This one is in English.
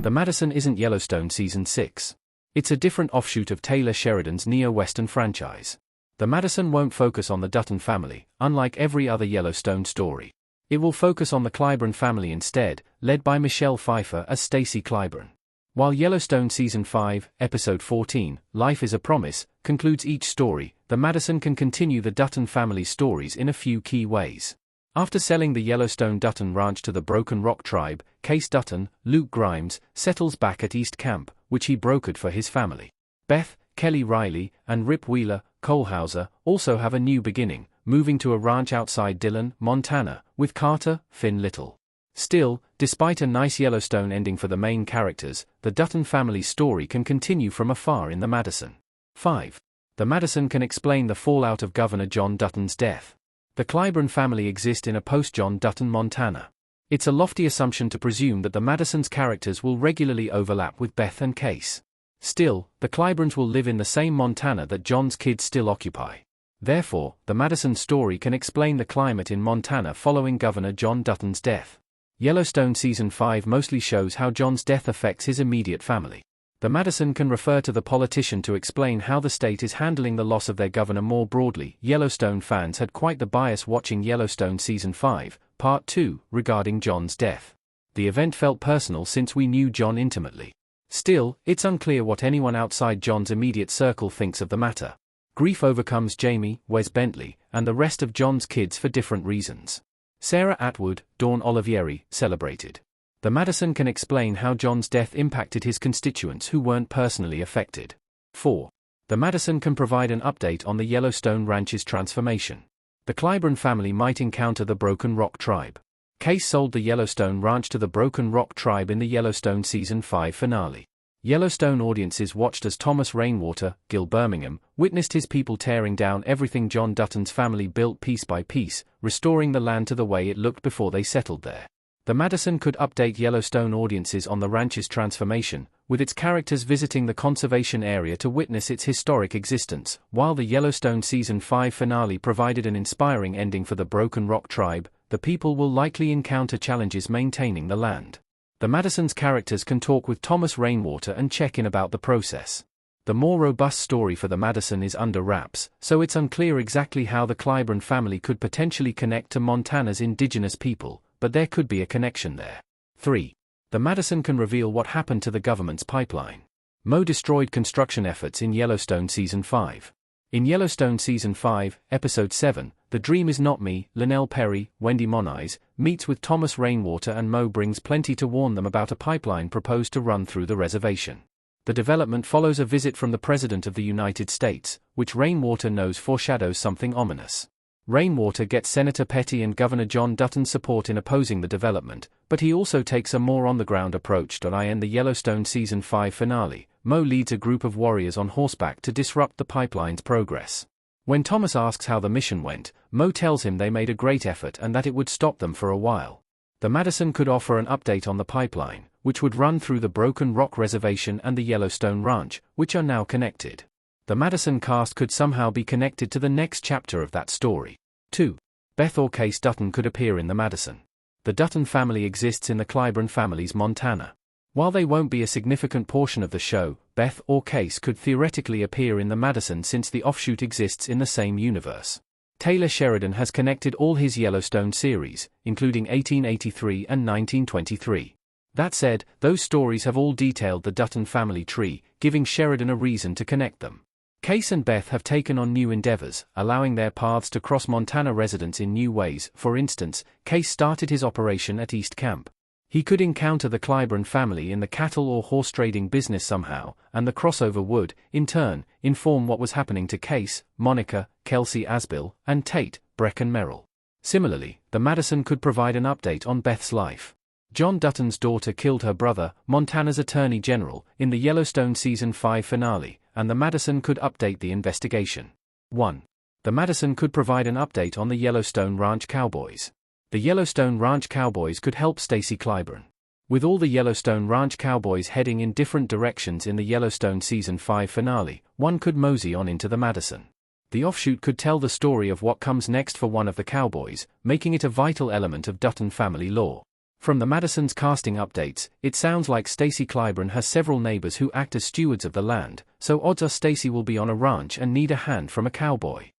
The Madison isn't Yellowstone Season 6. It's a different offshoot of Taylor Sheridan's neo-Western franchise. The Madison won't focus on the Dutton family, unlike every other Yellowstone story. It will focus on the Clyburn family instead, led by Michelle Pfeiffer as Stacy Clyburn. While Yellowstone Season 5, Episode 14, Life is a Promise, concludes each story, the Madison can continue the Dutton family stories in a few key ways. After selling the Yellowstone Dutton Ranch to the Broken Rock tribe, Case Dutton, Luke Grimes, settles back at East Camp, which he brokered for his family. Beth, Kelly Riley, and Rip Wheeler, Colehauser, also have a new beginning, moving to a ranch outside Dillon, Montana, with Carter, Finn Little. Still, despite a nice Yellowstone ending for the main characters, the Dutton family story can continue from afar in the Madison. 5. The Madison can explain the fallout of Governor John Dutton's death. The Clyburn family exist in a post-John Dutton Montana. It's a lofty assumption to presume that the Madison's characters will regularly overlap with Beth and Case. Still, the Clyburns will live in the same Montana that John's kids still occupy. Therefore, the Madison story can explain the climate in Montana following Governor John Dutton's death. Yellowstone Season 5 mostly shows how John's death affects his immediate family. The Madison can refer to the politician to explain how the state is handling the loss of their governor more broadly. Yellowstone fans had quite the bias watching Yellowstone Season 5, Part 2, regarding John's death. The event felt personal since we knew John intimately. Still, it's unclear what anyone outside John's immediate circle thinks of the matter. Grief overcomes Jamie, Wes Bentley, and the rest of John's kids for different reasons. Sarah Atwood, Dawn Olivieri, celebrated. The Madison can explain how John's death impacted his constituents who weren't personally affected. 4. The Madison can provide an update on the Yellowstone Ranch's transformation. The Clyburn family might encounter the Broken Rock tribe. Case sold the Yellowstone Ranch to the Broken Rock tribe in the Yellowstone Season 5 finale. Yellowstone audiences watched as Thomas Rainwater, Gil Birmingham, witnessed his people tearing down everything John Dutton's family built piece by piece, restoring the land to the way it looked before they settled there. The Madison could update Yellowstone audiences on the ranch's transformation, with its characters visiting the conservation area to witness its historic existence. While the Yellowstone Season 5 finale provided an inspiring ending for the Broken Rock tribe, the people will likely encounter challenges maintaining the land. The Madison's characters can talk with Thomas Rainwater and check in about the process. The more robust story for the Madison is under wraps, so it's unclear exactly how the Clyburn family could potentially connect to Montana's indigenous people, but there could be a connection there. 3. The Madison can reveal what happened to the government's pipeline. Mo destroyed construction efforts in Yellowstone Season 5. In Yellowstone Season 5, Episode 7, The Dream Is Not Me, Linnell Perry, Wendy Moniz, meets with Thomas Rainwater and Mo brings plenty to warn them about a pipeline proposed to run through the reservation. The development follows a visit from the President of the United States, which Rainwater knows foreshadows something ominous. Rainwater gets Senator Petty and Governor John Dutton's support in opposing the development, but he also takes a more on-the-ground approach. In the Yellowstone Season 5 finale, Mo leads a group of warriors on horseback to disrupt the pipeline's progress. When Thomas asks how the mission went, Mo tells him they made a great effort and that it would stop them for a while. The Madison could offer an update on the pipeline, which would run through the Broken Rock Reservation and the Yellowstone Ranch, which are now connected. The Madison cast could somehow be connected to the next chapter of that story. 2. Beth or Case Dutton could appear in the Madison. The Dutton family exists in the Clyburn family's Montana. While they won't be a significant portion of the show, Beth or Case could theoretically appear in the Madison since the offshoot exists in the same universe. Taylor Sheridan has connected all his Yellowstone series, including 1883 and 1923. That said, those stories have all detailed the Dutton family tree, giving Sheridan a reason to connect them. Case and Beth have taken on new endeavors, allowing their paths to cross Montana residents in new ways. For instance, Case started his operation at East Camp. He could encounter the Clyburn family in the cattle or horse trading business somehow, and the crossover would, in turn, inform what was happening to Case, Monica, Kelsey Asbill, and Tate, Brecken Merrill. Similarly, the Madison could provide an update on Beth's life. John Dutton's daughter killed her brother, Montana's Attorney General, in the Yellowstone Season 5 finale, and the Madison could update the investigation. 1. The Madison could provide an update on the Yellowstone Ranch Cowboys. The Yellowstone Ranch Cowboys could help Stacy Clyburn. With all the Yellowstone Ranch Cowboys heading in different directions in the Yellowstone Season 5 finale, one could mosey on into the Madison. The offshoot could tell the story of what comes next for one of the cowboys, making it a vital element of Dutton family lore. From the Madison's casting updates, it sounds like Stacy Clyburn has several neighbors who act as stewards of the land, so odds are Stacy will be on a ranch and need a hand from a cowboy.